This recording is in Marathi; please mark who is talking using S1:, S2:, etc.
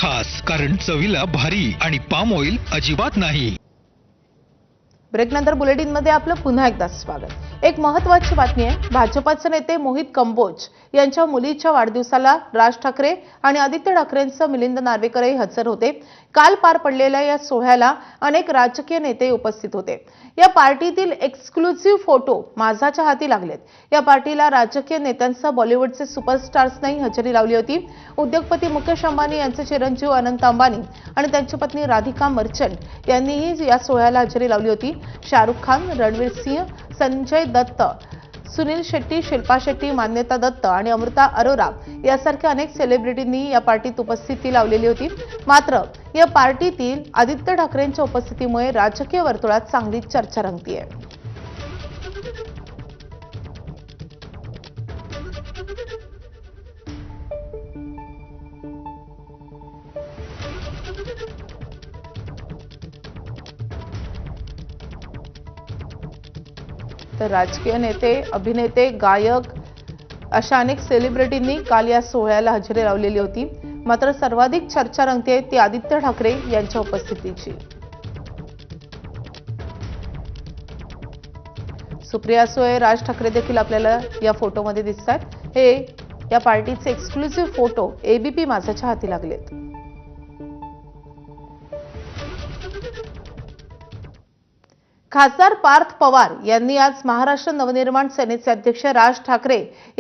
S1: खास कारण चवीला भारी आणि पाम ऑइल अजिबात नाही।
S2: ब्रेक नंतर बुलेटिन मध्ये आपलं पुन्हा एकदा स्वागत। एक महत्त्वाची बातमी आहे। भाजपचे नेते मोहित कंबोज यांच्या मुलीच्या वाढदिवसाला राज ठाकरे आणि आदित्य ठाकरेंसह मिलिंद नार्वेकरही हजर होते। काल पार पडलेल्या या सोहळ्याला अनेक राजकीय नेते उपस्थित होते। या पार्टीतील एक्सक्लुझिव्ह फोटो माझाच्या हाती लागलेत। या पार्टीला राजकीय नेत्यांसह बॉलिवूडचे सुपरस्टार्सनी हजेरी लावली होती। उद्योगपती मुकेश अंबानी यांचे चिरंजीव अनंत अंबानी आणि त्यांची पत्नी राधिका मर्चंट यांनीही या सोहळ्याला हजेरी लावली होती। शाहरुख खान, रणवीर सिंह, संजय दत्त, सुनील शेट्टी, शिल्पा शेट्टी, मान्यता दत्त आणि अमृता अरोरा यासारख्या अनेक सेलिब्रिटींनी या पार्टीत उपस्थिती लावलेली होती। मात्र या पार्टीतील आदित्य ठाकरेंच्या उपस्थितीमुळे राजकीय वर्तुळात चांगली चर्चा रंगतीये। तर राजकीय नेते, अभिनेते, गायक अशा अनेक सेलिब्रिटींनी काल या सोहळ्याला हजेरी लावलेली होती। मात्र सर्वाधिक चर्चा रंगते ती आदित्य ठाकरे यांच्या उपस्थितीची। सुप्रिया सुळे, राज ठाकरे देखील आपल्याला या फोटोमध्ये दिसतात। हे या पार्टीचे एक्सक्लुझिव्ह फोटो एबीपी माझाच्या हाती लागलेत। खासदार पार्थ पवार यांनी आज महाराष्ट्र नवनिर्माण सेनेचे अध्यक्ष राज ठाकरे